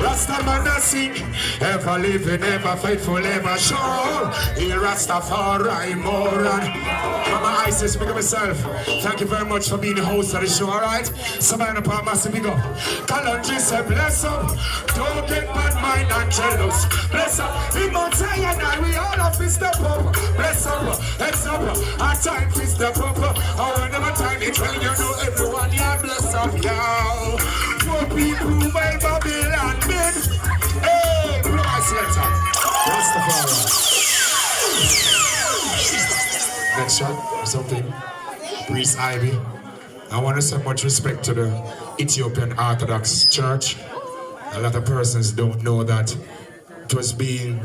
Rasta man a sing, ever living, ever faithful, ever sure. He Rastafari more and Mama Isis, big up myself. Thank you very much for being the host of the show, alright? Savannah Palm, massive big up. Kalonji say bless up. Don't get bad mind and jealous. Bless up. In Mount Zion and we all have to step up. Bless up, heads up. Our time to step up. Our whenever time it's when you know everyone, yeah, bless up, y'all. Poor people by Babylon, man. Hey, blow my sweater. Rastafari. Next shot, something. Priest Ivy. I want to say much respect to the Ethiopian Orthodox Church. A lot of persons don't know that it was being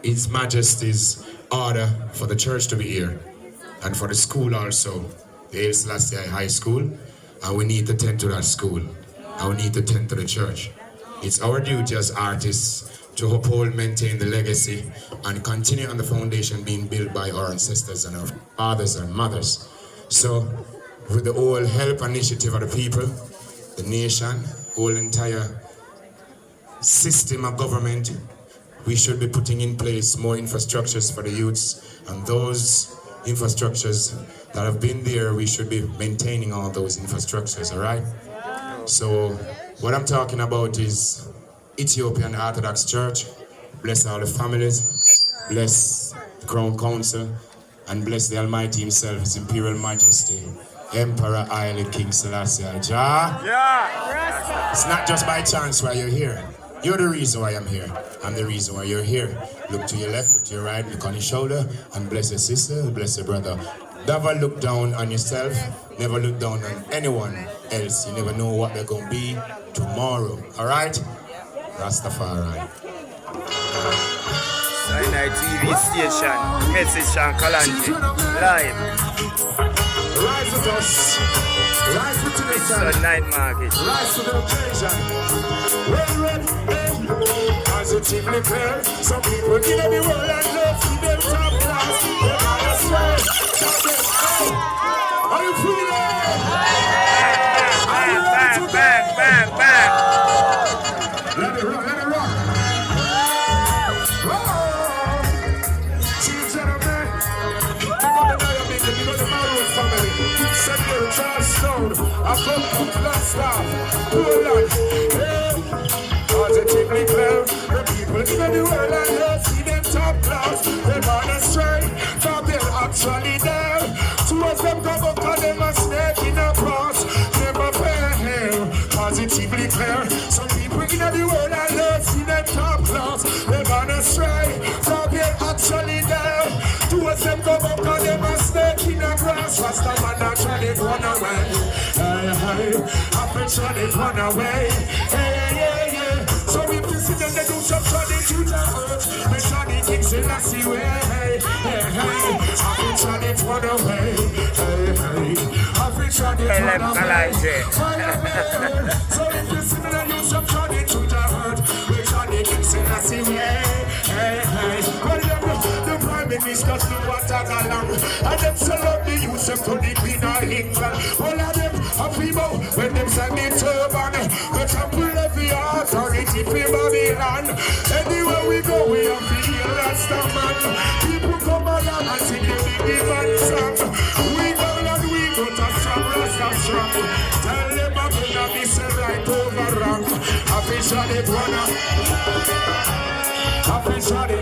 His Majesty's order for the church to be here. And for the school also, the Haile Selassie High School. And we need to tend to that school. And we need to tend to the church. It's our duty as artists to uphold, maintain the legacy, and continue on the foundation being built by our ancestors and our fathers and mothers. So, with the whole help and initiative of the people, the nation, whole entire system of government, we should be putting in place more infrastructures for the youths, and those infrastructures that have been there, we should be maintaining all those infrastructures, all right? So, what I'm talking about is Ethiopian Orthodox Church. Bless all the families, bless the Crown Council, and bless the Almighty Himself, His Imperial Majesty, Emperor Haile King Selassie Jah. Yeah. It's not just by chance why you're here. You're the reason why I'm here. I'm the reason why you're here. Look to your left, look to your right, look on your shoulder, and bless your sister, bless your brother. Never look down on yourself. Never look down on anyone else. You never know what they're going to be tomorrow. All right? Rastafari. Sinai TV station, message and Kalanji, live. Rise with us. Rise with the It's a night market. Rise to the occasion. Well, positively clear. Some people in the world and love to them top class. They're gonna swear. Are you feeling it? Are you ready to Bang. Let it rock, let it rock. See you, gentlemen. We're going to know your meeting. We're going to know your family. Send your Charles Stone. I come to Blackstaff. Poland. Positively clear. The people in the world and love see them top class. They're gonna stray. From them actually there. Two of them come up and them a snake in a cross. Never fail. Positively clear. Some people in the world and love see them top class. They're gonna stray. From them actually there. Two of them come up and them a snake in a grass. Rasta man actually run away. Hey. I've trying to run away. Hey. So if you see them, they do some trying to the earth. They try to kick Selassie way. Hey. I've been trying to run away. Hey. I've been trying to run away. So if you see them, they do some trying to the earth. They try to kick Selassie way. Hey. Well, the Prime Minister's do what I got along. And them sell up the use them to the Queen of England. All of them are people when them send me turban. They trample every authority for Babylon. Anywhere we go, we have to hear Rasta man. People come along and sing the big man song. We go and we go to some Rasta strong. Tell them I'm gonna be said right over wrong. Officially wanna. Officially.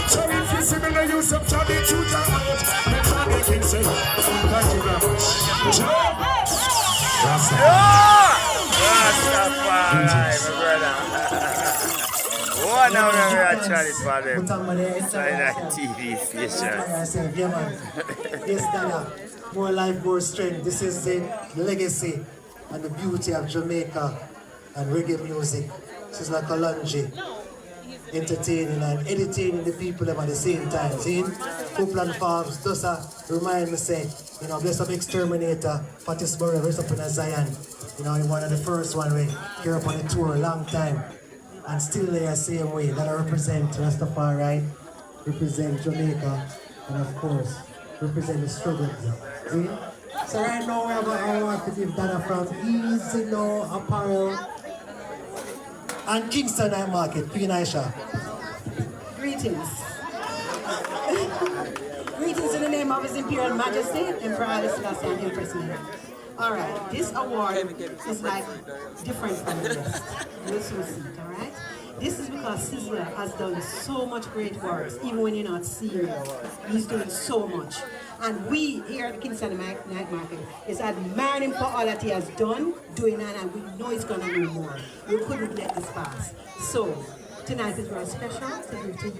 So if you see me, they use some Johnny to the out. The Johnny King say, thank you very much. Rastafari, my brother. One hour we are chatting for them. Sinai TV station. Yes, Dada. More life, more strength. This is the legacy and the beauty of Jamaica and reggae music. Sizzla Kalonji. Entertaining and entertaining the people at the same time. See, Copeland Farms just remind me say, bless up Exterminator, Patisborough, rest up in Zion. One of the first one we here up on the tour a long time. And still there same way. That I represent Rastafari, represent Jamaica, and of course, represent the struggle. See? So right now we have our marketing data from Easy Low Apparel and Kingston Night Market, Queen Aisha. Greetings. Greetings in the name of His Imperial Majesty, Emperor Haile Selassie and Empress Mary. Alright, this award is like different from the rest. You'll soon see it, alright? This is because Sizzla has done so much great works, even when you're not seeing it. He's doing so much. And we here at the Kingston Night Market is admiring him for all that he has done, doing, and we know he's gonna do more. We couldn't let this pass. So, tonight is very special to give to you.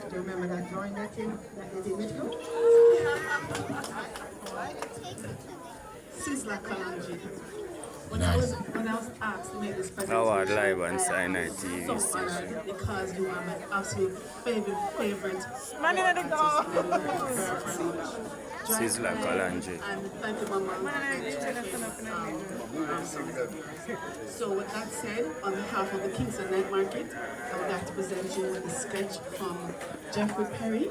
Do you remember that drawing that you did with you? Sizzla Kalanji. When I was asked to make this presentation, Award live on Sinai so TV honored station. because you are my absolute favorite. Sizzla Kalanji. And thank you, Mama. So with that said, on behalf of the Kingston Night Market, I would like to present you with a sketch from Jeffrey Perry.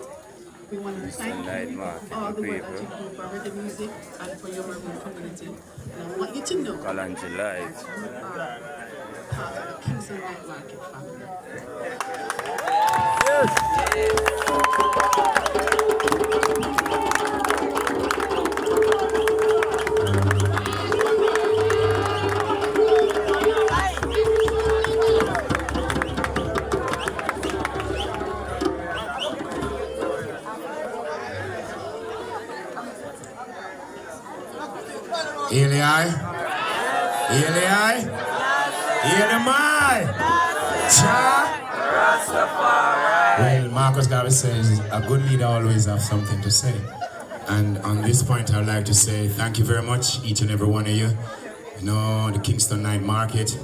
We want to thank Night you Market, for all the work people. that you do for reggae music and for your urban community. And I want you to know that Kalanji live. you are part of the Kingston Night Market family. Eli? Eli? Eli? Cha? Well, Marcus Garvey says a good leader always have something to say. And on this point, I'd like to say thank you very much, each and every one of you. You know, the Kingston Night Market,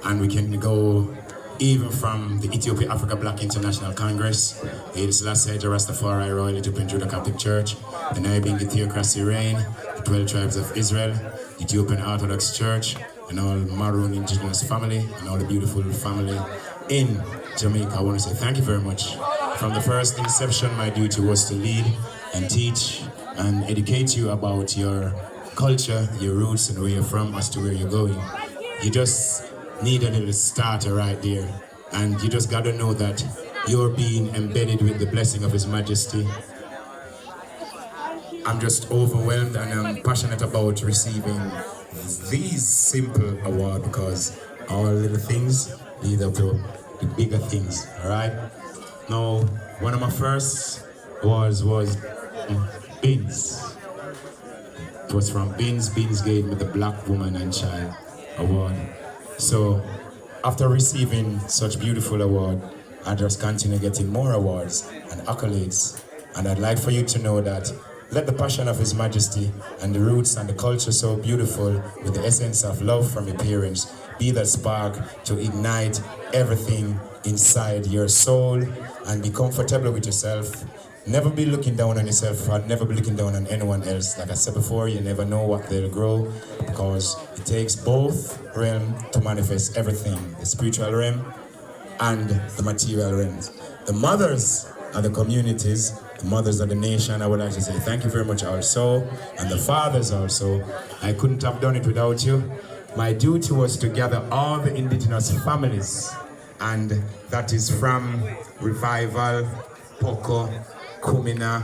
and we can go even from the Ethiopia Africa Black International Congress, Haile Selassie Rastafari Royal Ethiopian Judah Catholic Church, the Naibing Theocracy Reign, the 12 Tribes of Israel, the Ethiopian Orthodox Church, and all Maroon indigenous family, and all the beautiful family in Jamaica. I want to say thank you very much. From the first inception, my duty was to lead and teach and educate you about your culture, your roots, and where you're from as to where you're going. You just need a little starter right there, and you just got to know that you're being embedded with the blessing of His Majesty. I'm just overwhelmed, and I'm passionate about receiving these simple awards because all little things lead up to the bigger things. All right. Now, one of my first awards was Beans. It was from Beans. Beans gave me the Black Woman and Child Award. So, after receiving such beautiful award, I just continue getting more awards and accolades. And I'd like for you to know that let the passion of His Majesty and the roots and the culture so beautiful with the essence of love from your parents be that spark to ignite everything inside your soul and be comfortable with yourself. Never be looking down on yourself or never be looking down on anyone else. Like I said before, you never know what they'll grow because it takes both realms to manifest everything, the spiritual realm and the material realms. The mothers are the communities, the mothers of the nation. I would like to say thank you very much also, and the fathers also. I couldn't have done it without you. My duty was to gather all the indigenous families, and that is from Revival, Poco, Kumina,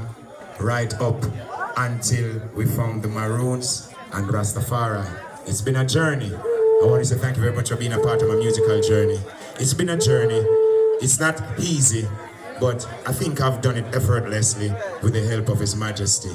right up until we found the Maroons and Rastafari. It's been a journey. I want to say thank you very much for being a part of my musical journey. It's been a journey. It's not easy, but I think I've done it effortlessly with the help of His Majesty.